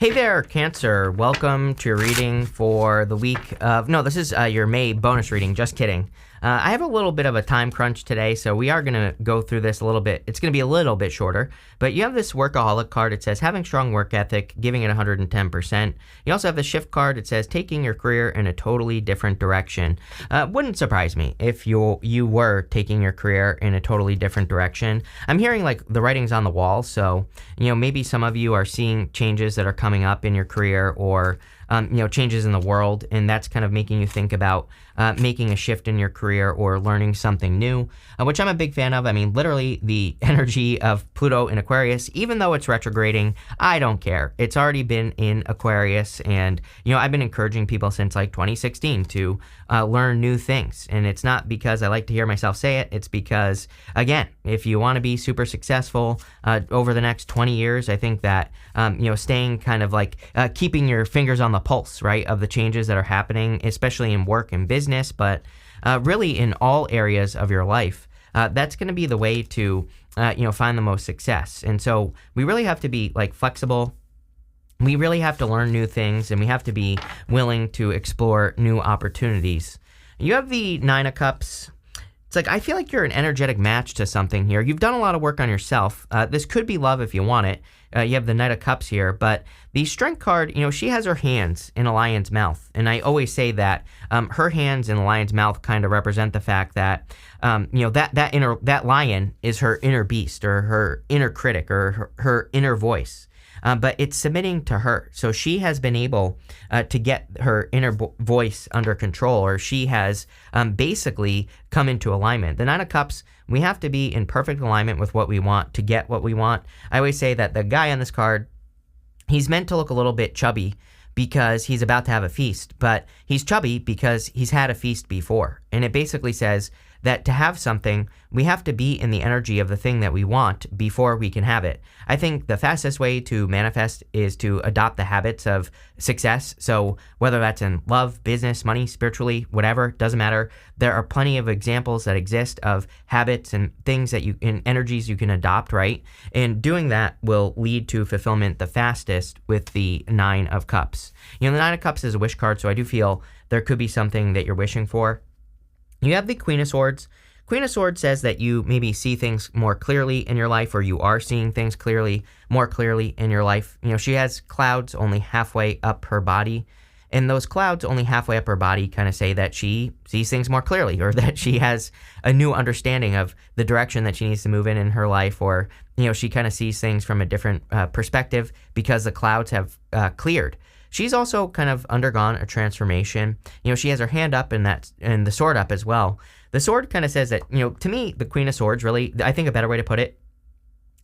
Hey there, Cancer. Welcome to your reading for the week of... No, this is your May bonus reading. Just kidding. I have a little bit of a time crunch today, so we are going to go through this a little bit. It's going to be a little bit shorter, but you have this workaholic card. It says having strong work ethic, giving it 110%. You also have the shift card. It says taking your career in a totally different direction. Wouldn't surprise me if you were taking your career in a totally different direction. I'm hearing like the writing's on the wall, so maybe some of you are seeing changes that are coming up in your career or changes in the world, and that's kind of making you think about making a shift in your career or learning something new, which I'm a big fan of. I mean, literally the energy of Pluto in Aquarius, even though it's retrograding, I don't care. It's already been in Aquarius, and I've been encouraging people since like 2016 to learn new things, and it's not because I like to hear myself say it. It's because, again, if you want to be super successful over the next 20 years, I think that staying kind of like keeping your fingers on the pulse, right, of the changes that are happening, especially in work and business, but really in all areas of your life, that's going to be the way to find the most success. And so we really have to be like flexible. We really have to learn new things, and we have to be willing to explore new opportunities. You have the Nine of Cups. It's like, I feel like you're an energetic match to something here. You've done a lot of work on yourself. This could be love if you want it. You have the Knight of Cups here, but the Strength card, she has her hands in a lion's mouth. And I always say that her hands in the lion's mouth kind of represent the fact that, that lion is her inner beast or her inner critic or her inner voice. But it's submitting to her. So she has been able to get her inner voice under control, or she has basically come into alignment. The Nine of Cups, we have to be in perfect alignment with what we want to get what we want. I always say that the guy on this card, he's meant to look a little bit chubby because he's about to have a feast, but he's chubby because he's had a feast before. And it basically says that to have something, we have to be in the energy of the thing that we want before we can have it. I think the fastest way to manifest is to adopt the habits of success. So whether that's in love, business, money, spiritually, whatever, doesn't matter. There are plenty of examples that exist of habits and things that and energies you can adopt, right? And doing that will lead to fulfillment the fastest with the Nine of Cups. The Nine of Cups is a wish card, so I do feel there could be something that you're wishing for. You have the Queen of Swords. Queen of Swords says that you maybe see things more clearly in your life, or you are seeing things more clearly in your life. She has clouds only halfway up her body, and those clouds only halfway up her body kind of say that she sees things more clearly, or that she has a new understanding of the direction that she needs to move in her life, or she kind of sees things from a different perspective because the clouds have cleared. She's also kind of undergone a transformation. She has her hand up and the sword up as well. The sword kind of says that, to me, the Queen of Swords, really, I think a better way to put it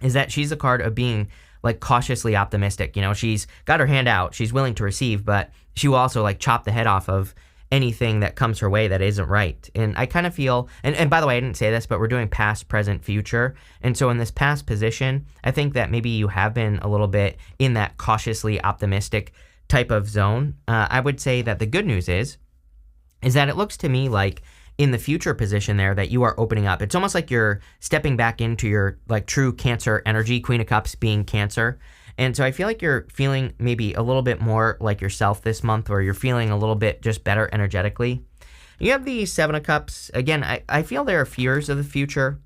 is that she's a card of being like cautiously optimistic. She's got her hand out, she's willing to receive, but she will also like chop the head off of anything that comes her way that isn't right. And I kind of feel, and by the way, I didn't say this, but we're doing past, present, future. And so in this past position, I think that maybe you have been a little bit in that cautiously optimistic type of zone. I would say that the good news is that it looks to me like in the future position there that you are opening up. It's almost like you're stepping back into your like true Cancer energy, Queen of Cups being Cancer. And so I feel like you're feeling maybe a little bit more like yourself this month, or you're feeling a little bit just better energetically. You have the Seven of Cups. Again, I feel there are fears of the future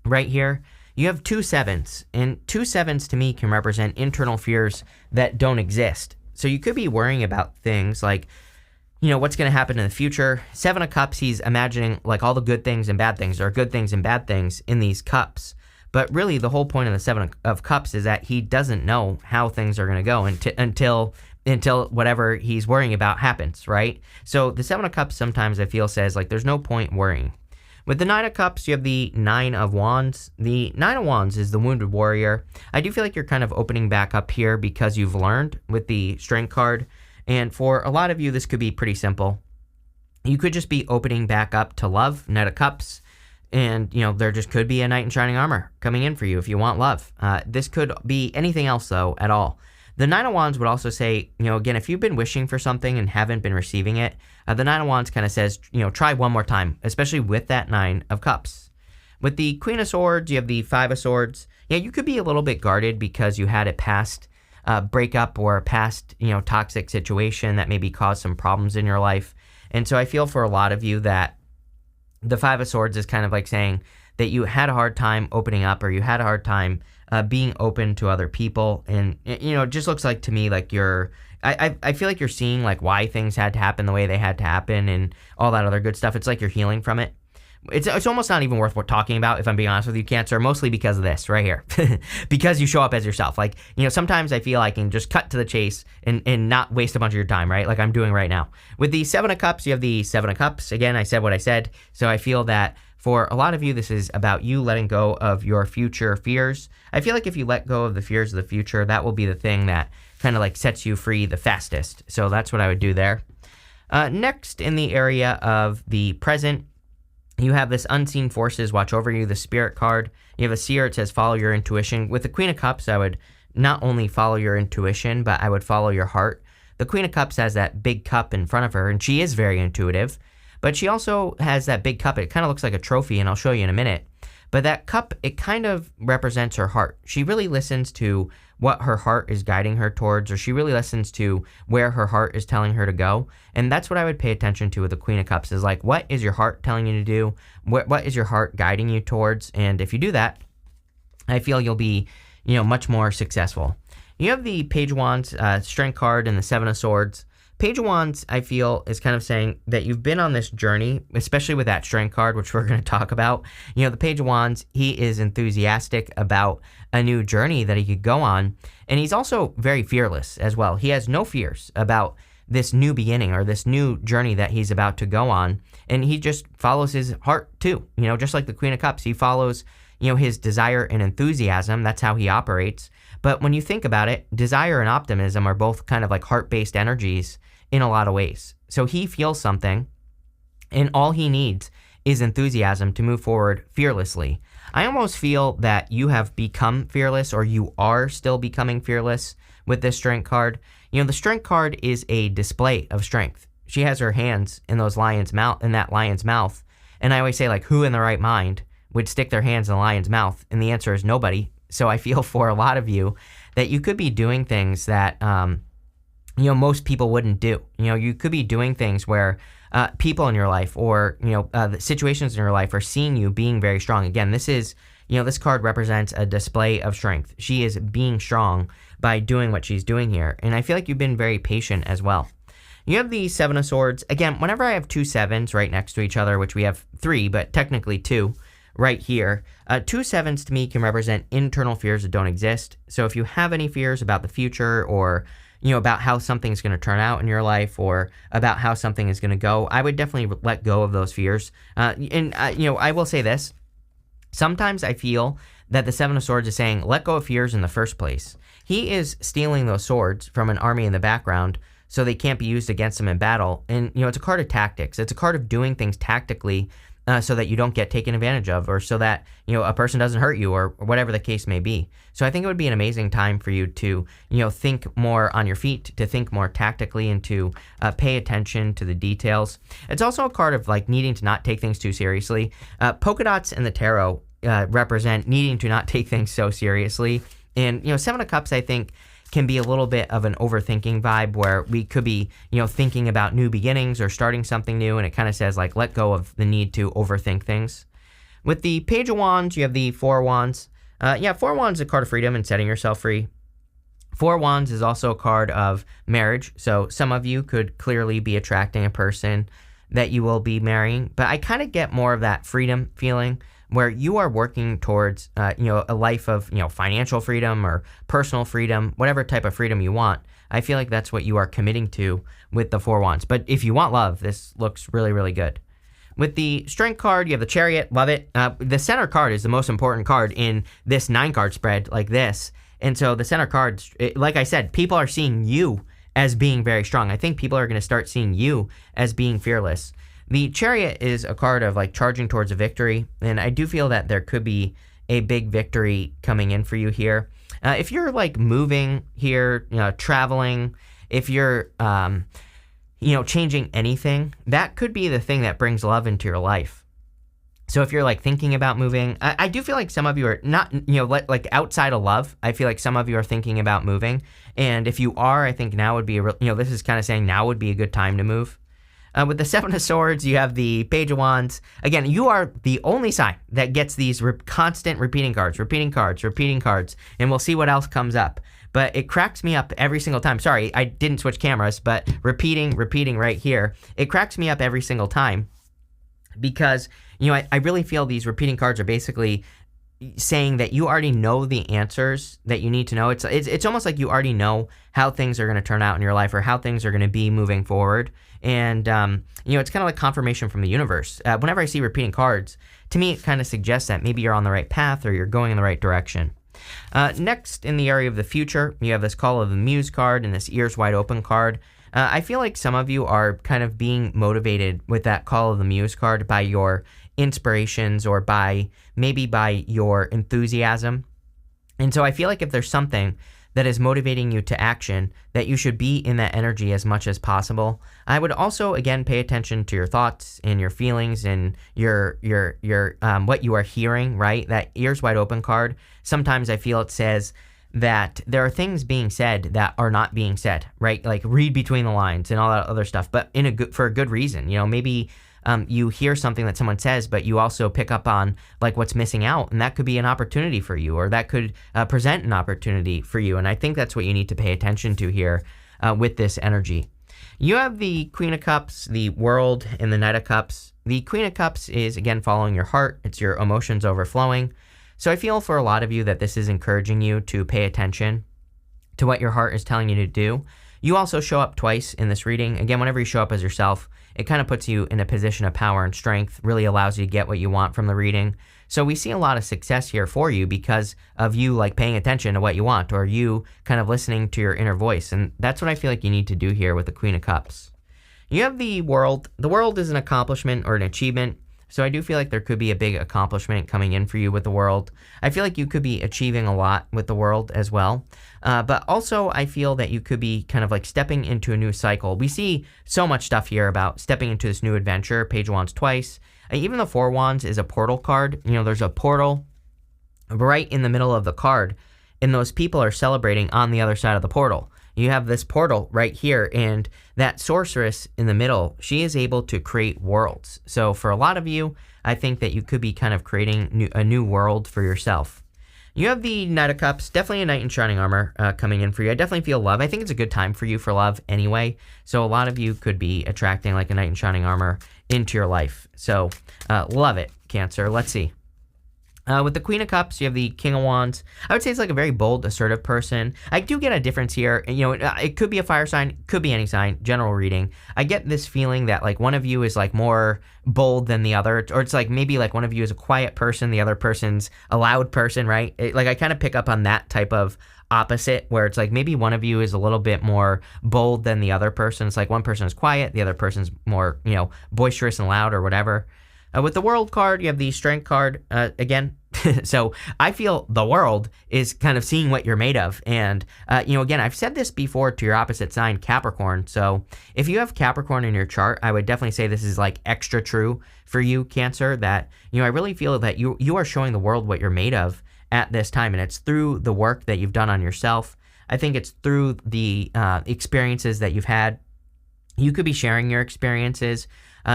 right here. You have two sevens, and two sevens to me can represent internal fears that don't exist. So you could be worrying about things like, what's going to happen in the future. Seven of Cups, he's imagining like all the good things and bad things, or good things and bad things in these cups. But really the whole point of the Seven of Cups is that he doesn't know how things are going to go until whatever he's worrying about happens, right? So the Seven of Cups sometimes I feel says like there's no point worrying. With the Nine of Cups, you have the Nine of Wands. The Nine of Wands is the Wounded Warrior. I do feel like you're kind of opening back up here because you've learned with the Strength card. And for a lot of you, this could be pretty simple. You could just be opening back up to love, Knight of Cups. And, there just could be a Knight in Shining Armor coming in for you if you want love. This could be anything else, though, at all. The Nine of Wands would also say, again, if you've been wishing for something and haven't been receiving it, the Nine of Wands kind of says, try one more time, especially with that Nine of Cups. With the Queen of Swords, you have the Five of Swords. Yeah, you could be a little bit guarded because you had a past breakup or a past, toxic situation that maybe caused some problems in your life. And so I feel for a lot of you that the Five of Swords is kind of like saying that you had a hard time opening up, or you had a hard time being open to other people. And, it just looks like to me like I feel like you're seeing like why things had to happen the way they had to happen and all that other good stuff. It's like you're healing from it. It's almost not even worth talking about, if I'm being honest with you, Cancer, mostly because of this right here. Because you show up as yourself. Like, sometimes I feel I can just cut to the chase and not waste a bunch of your time, right? Like I'm doing right now. With the Seven of Cups, you have the Seven of Cups. Again, I said what I said. So I feel that for a lot of you, this is about you letting go of your future fears. I feel like if you let go of the fears of the future, that will be the thing that kind of like sets you free the fastest. So that's what I would do there. Next, in the area of the present, you have this unseen forces watch over you, the Spirit card. You have a Seer, it says follow your intuition. With the Queen of Cups, I would not only follow your intuition, but I would follow your heart. The Queen of Cups has that big cup in front of her, and she is very intuitive, but she also has that big cup. It kind of looks like a trophy, and I'll show you in a minute. But that cup, it kind of represents her heart. She really listens to what her heart is guiding her towards, or she really listens to where her heart is telling her to go. And that's what I would pay attention to with the Queen of Cups, is like, what is your heart telling you to do? What is your heart guiding you towards? And if you do that, I feel you'll be, much more successful. You have the Page of Wands, Strength card, and the Seven of Swords. Page of Wands, I feel, is kind of saying that you've been on this journey, especially with that Strength card, which we're going to talk about. The Page of Wands, he is enthusiastic about a new journey that he could go on, and he's also very fearless as well. He has no fears about this new beginning or this new journey that he's about to go on, and he just follows his heart too. Just like the Queen of Cups, he follows, his desire and enthusiasm. That's how he operates. But when you think about it, desire and optimism are both kind of like heart-based energies in a lot of ways. So he feels something, and all he needs is enthusiasm to move forward fearlessly. I almost feel that you have become fearless, or you are still becoming fearless with this Strength card. The Strength card is a display of strength. She has her hands in that lion's mouth, and I always say, like, who in their right mind would stick their hands in the lion's mouth? And the answer is nobody. So I feel for a lot of you that you could be doing things that most people wouldn't do. You could be doing things where people in your life, or the situations in your life, are seeing you being very strong. Again, this is, this card represents a display of strength. She is being strong by doing what she's doing here, and I feel like you've been very patient as well. You have the Seven of Swords. Again, whenever I have two sevens right next to each other, which we have three, but technically two right here, two sevens to me can represent internal fears that don't exist. So if you have any fears about the future, or about how something's going to turn out in your life, or about how something is going to go, I would definitely let go of those fears. I will say this. Sometimes I feel that the Seven of Swords is saying, let go of fears in the first place. He is stealing those swords from an army in the background, so they can't be used against him in battle. And, it's a card of tactics. It's a card of doing things tactically, so that you don't get taken advantage of, or so that, a person doesn't hurt you, or whatever the case may be. So I think it would be an amazing time for you to, think more on your feet, to think more tactically, and to pay attention to the details. It's also a card of like needing to not take things too seriously. Polka dots and the tarot represent needing to not take things so seriously. And, Seven of Cups, I think, can be a little bit of an overthinking vibe, where we could be, thinking about new beginnings or starting something new, and it kind of says, like, let go of the need to overthink things. With the Page of Wands, you have the Four of Wands. Four of Wands is a card of freedom and setting yourself free. Four of Wands is also a card of marriage, so some of you could clearly be attracting a person that you will be marrying, but I kind of get more of that freedom feeling, where you are working towards, a life of, financial freedom or personal freedom, whatever type of freedom you want. I feel like that's what you are committing to with the Four of Wands. But if you want love, this looks really, really good. With the Strength card, you have the Chariot. Love it. The center card is the most important card in this 9-card spread like this. And so the center card, like I said, people are seeing you as being very strong. I think people are going to start seeing you as being fearless. The Chariot is a card of like charging towards a victory, and I do feel that there could be a big victory coming in for you here. If you're like moving here, traveling, if you're, changing anything, that could be the thing that brings love into your life. So if you're like thinking about moving, I do feel like some of you are not, like outside of love. I feel like some of you are thinking about moving. And if you are, I think now would be this is kind of saying now would be a good time to move. With the Seven of Swords, you have the Page of Wands. Again, you are the only sign that gets these constant repeating cards. And we'll see what else comes up. But it cracks me up every single time. Sorry, I didn't switch cameras, but repeating right here. It cracks me up every single time because, I really feel these repeating cards are basically saying that you already know the answers that you need to know. It's almost like you already know how things are going to turn out in your life or how things are going to be moving forward. And, it's kind of like confirmation from the universe. Whenever I see repeating cards, to me, it kind of suggests that maybe you're on the right path or you're going in the right direction. Next, in the area of the future, you have this Call of the Muse card and this Ears Wide Open card. I feel like some of you are kind of being motivated with that Call of the Muse card by your inspirations or by your enthusiasm. And so I feel like if there's something that is motivating you to action, that you should be in that energy as much as possible. I would also, again, pay attention to your thoughts and your feelings and your what you are hearing, right? That Ears Wide Open card, sometimes I feel it says that there are things being said that are not being said, right? Like read between the lines and all that other stuff, but for a good reason. Maybe you hear something that someone says, but you also pick up on like what's missing out, and that could be an opportunity for you, or that could present an opportunity for you. And I think that's what you need to pay attention to here with this energy. You have the Queen of Cups, the World, and the Knight of Cups. The Queen of Cups is, again, following your heart. It's your emotions overflowing. So I feel for a lot of you that this is encouraging you to pay attention to what your heart is telling you to do. You also show up twice in this reading. Again, whenever you show up as yourself, it kind of puts you in a position of power and strength, really allows you to get what you want from the reading. So we see a lot of success here for you because of you like paying attention to what you want, or you kind of listening to your inner voice. And that's what I feel like you need to do here with the Queen of Cups. You have the World. The World is an accomplishment or an achievement. So I do feel like there could be a big accomplishment coming in for you with the World. I feel like you could be achieving a lot with the World as well. But also I feel that you could be kind of like stepping into a new cycle. We see so much stuff here about stepping into this new adventure. Page of Wands twice. Even the Four Wands is a portal card. There's a portal right in the middle of the card, and those people are celebrating on the other side of the portal. You have this portal right here, and that sorceress in the middle, she is able to create worlds. So for a lot of you, I think that you could be kind of creating a new world for yourself. You have the Knight of Cups, definitely a Knight in Shining Armor coming in for you. I definitely feel love. I think it's a good time for you for love anyway. So a lot of you could be attracting like a Knight in Shining Armor into your life. So love it, Cancer. Let's see. With the Queen of Cups, you have the King of Wands. I would say it's like a very bold, assertive person. I do get a difference here. It could be a fire sign, could be any sign, general reading. I get this feeling that like one of you is like more bold than the other, or it's like maybe like one of you is a quiet person, the other person's a loud person, right? Like I kind of pick up on that type of opposite where it's like maybe one of you is a little bit more bold than the other person. It's like one person is quiet, the other person's more, boisterous and loud or whatever. With the World card, you have the Strength card again. So I feel the World is kind of seeing what you're made of. And, again, I've said this before to your opposite sign, Capricorn. So if you have Capricorn in your chart, I would definitely say this is like extra true for you, Cancer, that, I really feel that you are showing the world what you're made of at this time. And it's through the work that you've done on yourself. I think it's through the experiences that you've had. You could be sharing your experiences.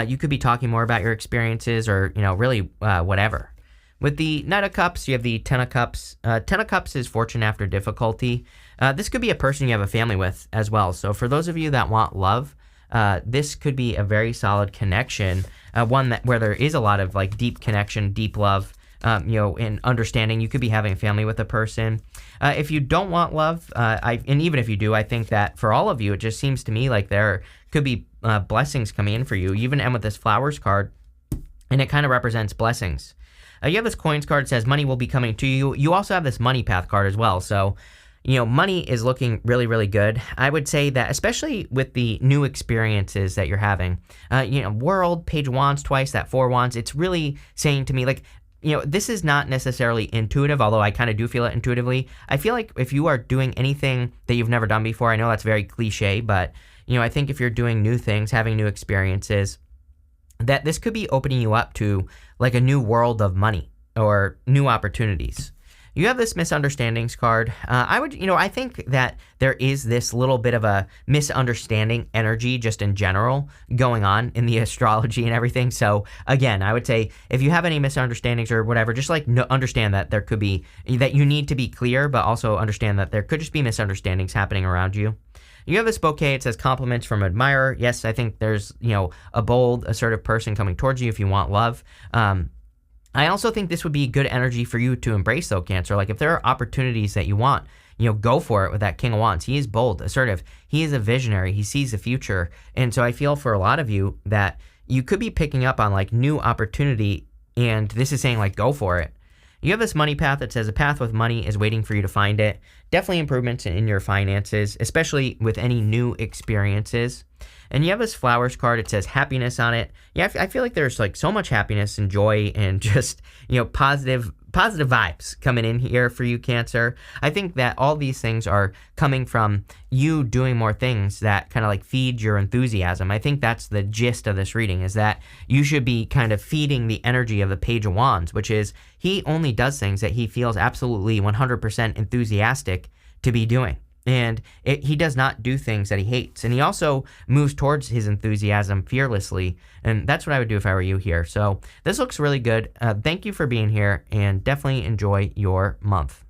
You could be talking more about your experiences or, really whatever. With the Knight of Cups, you have the Ten of Cups. Ten of Cups is fortune after difficulty. This could be a person you have a family with as well. So for those of you that want love, this could be a very solid connection, one where there is a lot of like deep connection, deep love, and understanding. You could be having a family with a person. If you don't want love, and even if you do, I think that for all of you, it just seems to me like there could be blessings coming in for you. You even end with this Flowers card, and it kind of represents blessings. You have this Coins card that says money will be coming to you. You also have this Money Path card as well. So, money is looking really, really good. I would say that, especially with the new experiences that you're having, World, Page of Wands twice, that Four Wands, it's really saying to me, like, this is not necessarily intuitive, although I kind of do feel it intuitively. I feel like if you are doing anything that you've never done before, I know that's very cliche, but, I think if you're doing new things, having new experiences, that this could be opening you up to like a new world of money or new opportunities. You have this misunderstandings card. I think that there is this little bit of a misunderstanding energy just in general going on in the astrology and everything. So again, I would say if you have any misunderstandings or whatever, just like understand that there could be, that you need to be clear, but also understand that there could just be misunderstandings happening around you. You have this bouquet. It says compliments from admirer. Yes, I think there's, a bold, assertive person coming towards you if you want love. I also think this would be good energy for you to embrace, though, Cancer. Like if there are opportunities that you want, go for it with that King of Wands. He is bold, assertive. He is a visionary. He sees the future. And so I feel for a lot of you that you could be picking up on like new opportunity. And this is saying like, go for it. You have this money path that says a path with money is waiting for you to find it. Definitely improvements in your finances, especially with any new experiences. And you have this flowers card. It says happiness on it. Yeah, I feel like there's like so much happiness and joy and just, positive vibes coming in here for you, Cancer. I think that all these things are coming from you doing more things that kind of like feed your enthusiasm. I think that's the gist of this reading, is that you should be kind of feeding the energy of the Page of Wands, which is he only does things that he feels absolutely 100% enthusiastic to be doing. And he does not do things that he hates. And he also moves towards his enthusiasm fearlessly. And that's what I would do if I were you here. So this looks really good. Thank you for being here, and definitely enjoy your month.